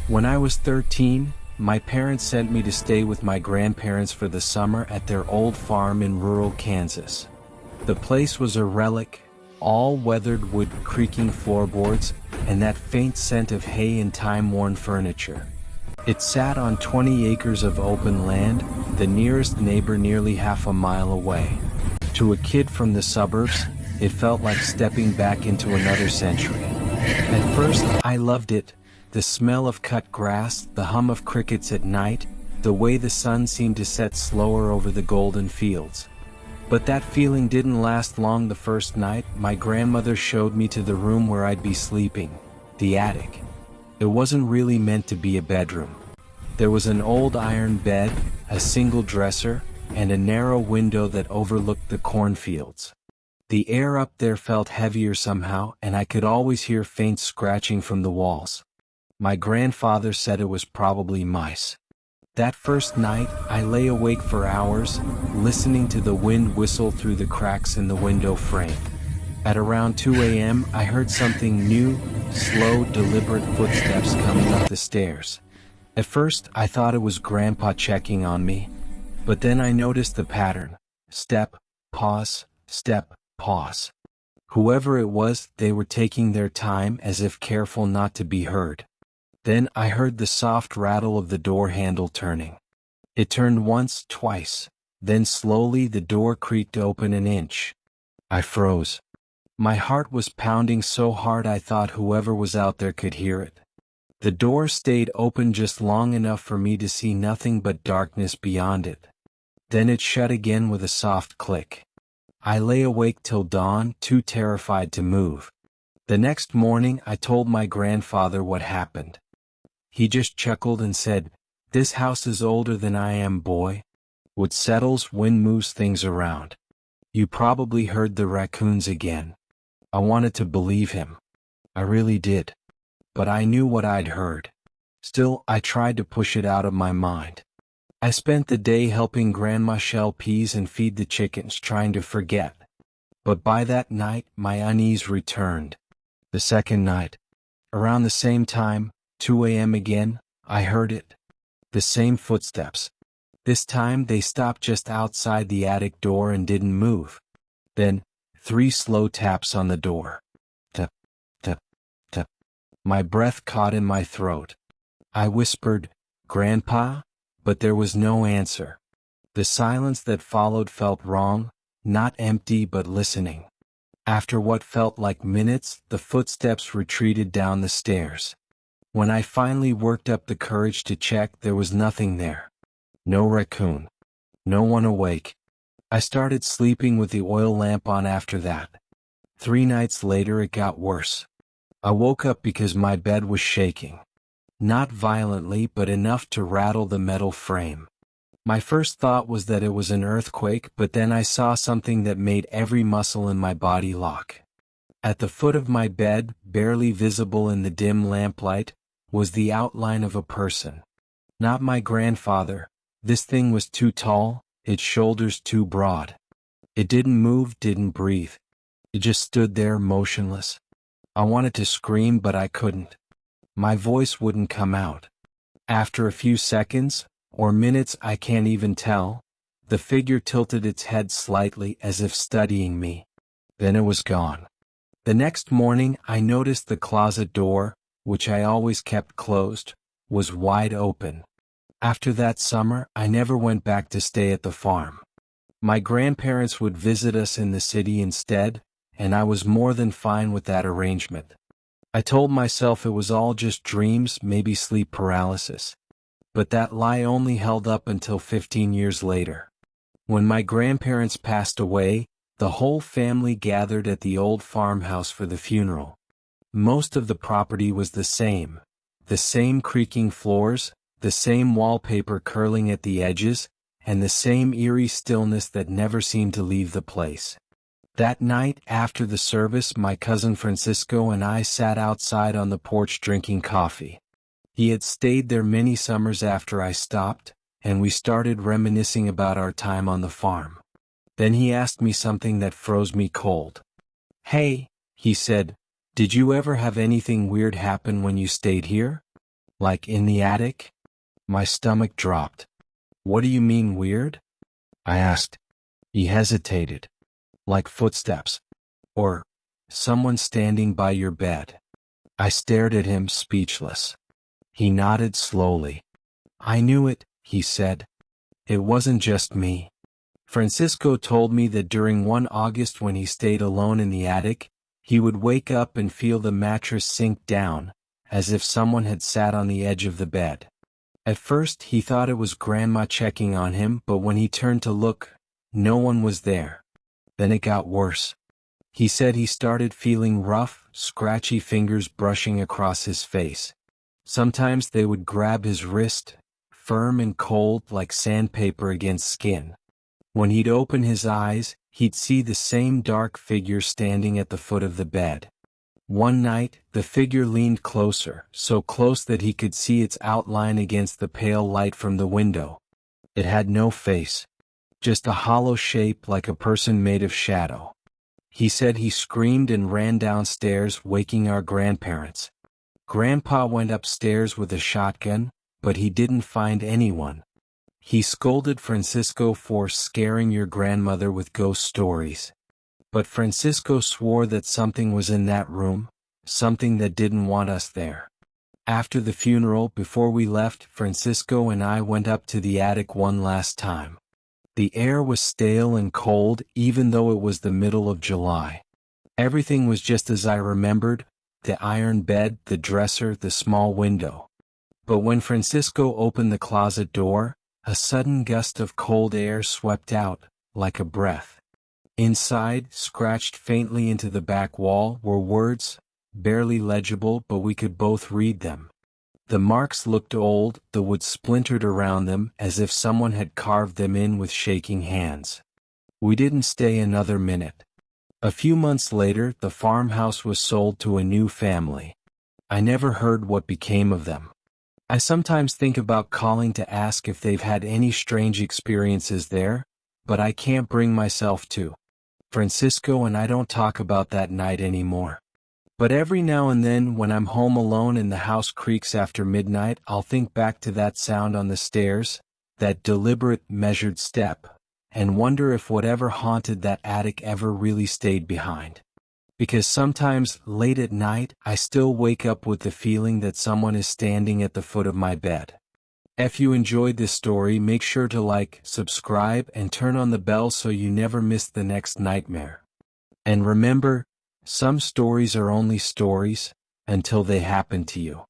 When I was 13, my parents sent me to stay with my grandparents for the summer at their old farm in rural Kansas. The place was a relic, all weathered wood, creaking floorboards, and that faint scent of hay and time-worn furniture. It sat on 20 acres of open land, the nearest neighbor nearly half a mile away. To a kid from the suburbs, it felt like stepping back into another century. At first, I loved it. The smell of cut grass, the hum of crickets at night, the way the sun seemed to set slower over the golden fields. But that feeling didn't last long. The first night, my grandmother showed me to the room where I'd be sleeping, the attic. It wasn't really meant to be a bedroom. There was an old iron bed, a single dresser, and a narrow window that overlooked the cornfields. The air up there felt heavier somehow, and I could always hear faint scratching from the walls. My grandfather said it was probably mice. That first night, I lay awake for hours, listening to the wind whistle through the cracks in the window frame. At around 2 a.m., I heard something new, slow, deliberate footsteps coming up the stairs. At first, I thought it was Grandpa checking on me, but then I noticed the pattern. Step, pause, step, pause. Whoever it was, they were taking their time as if careful not to be heard. Then I heard the soft rattle of the door handle turning. It turned once, twice. Then slowly the door creaked open an inch. I froze. My heart was pounding so hard I thought whoever was out there could hear it. The door stayed open just long enough for me to see nothing but darkness beyond it. Then it shut again with a soft click. I lay awake till dawn, too terrified to move. The next morning I told my grandfather what happened. He just chuckled and said, "This house is older than I am, boy. What settles, wind moves things around. You probably heard the raccoons again." I wanted to believe him. I really did. But I knew what I'd heard. Still, I tried to push it out of my mind. I spent the day helping Grandma shell peas and feed the chickens, trying to forget. But by that night, my unease returned. The second night, around the same time, 2 a.m. again, I heard it. The same footsteps. This time they stopped just outside the attic door and didn't move. Then, 3 slow taps on the door. Tap, tap, tap. My breath caught in my throat. I whispered, "Grandpa?" But there was no answer. The silence that followed felt wrong, not empty but listening. After what felt like minutes, the footsteps retreated down the stairs. When I finally worked up the courage to check, there was nothing there. No raccoon. No one awake. I started sleeping with the oil lamp on after that. 3 nights later it got worse. I woke up because my bed was shaking. Not violently, but enough to rattle the metal frame. My first thought was that it was an earthquake, but then I saw something that made every muscle in my body lock. At the foot of my bed, barely visible in the dim lamplight, was the outline of a person. Not my grandfather. This thing was too tall, its shoulders too broad. It didn't move, didn't breathe. It just stood there motionless. I wanted to scream, but I couldn't. My voice wouldn't come out. After a few seconds, or minutes, I can't even tell, the figure tilted its head slightly as if studying me. Then it was gone. The next morning I noticed the closet door, which I always kept closed, was wide open. After that summer, I never went back to stay at the farm. My grandparents would visit us in the city instead, and I was more than fine with that arrangement. I told myself it was all just dreams, maybe sleep paralysis. But that lie only held up until 15 years later. When my grandparents passed away, the whole family gathered at the old farmhouse for the funeral. Most of the property was the same creaking floors, the same wallpaper curling at the edges, and the same eerie stillness that never seemed to leave the place. That night, after the service, my cousin Francisco and I sat outside on the porch drinking coffee. He had stayed there many summers after I stopped, and we started reminiscing about our time on the farm. Then he asked me something that froze me cold. "Hey," he said, "did you ever have anything weird happen when you stayed here?" Like in the attic? My stomach dropped. What do you mean weird? I asked. He hesitated. Like footsteps. Or someone standing by your bed. I stared at him, speechless. He nodded slowly. I knew it, he said. It wasn't just me. Francisco told me that during one August when he stayed alone in the attic, he would wake up and feel the mattress sink down, as if someone had sat on the edge of the bed. At first he thought it was Grandma checking on him, but when he turned to look, no one was there. Then it got worse. He said he started feeling rough, scratchy fingers brushing across his face. Sometimes they would grab his wrist, firm and cold like sandpaper against skin. When he'd open his eyes, he'd see the same dark figure standing at the foot of the bed. One night, the figure leaned closer, so close that he could see its outline against the pale light from the window. It had no face, just a hollow shape like a person made of shadow. He said he screamed and ran downstairs, waking our grandparents. Grandpa went upstairs with a shotgun, but he didn't find anyone. He scolded Francisco for scaring your grandmother with ghost stories. But Francisco swore that something was in that room, something that didn't want us there. After the funeral, before we left, Francisco and I went up to the attic one last time. The air was stale and cold, even though it was the middle of July. Everything was just as I remembered, the iron bed, the dresser, the small window. But when Francisco opened the closet door, a sudden gust of cold air swept out, like a breath. Inside, scratched faintly into the back wall, were words, barely legible, but we could both read them. The marks looked old, the wood splintered around them, as if someone had carved them in with shaking hands. We didn't stay another minute. A few months later, the farmhouse was sold to a new family. I never heard what became of them. I sometimes think about calling to ask if they've had any strange experiences there, but I can't bring myself to. Francisco and I don't talk about that night anymore. But every now and then, when I'm home alone and the house creaks after midnight, I'll think back to that sound on the stairs, that deliberate, measured step, and wonder if whatever haunted that attic ever really stayed behind. Because sometimes, late at night, I still wake up with the feeling that someone is standing at the foot of my bed. If you enjoyed this story, make sure to like, subscribe, and turn on the bell so you never miss the next nightmare. And remember, some stories are only stories until they happen to you.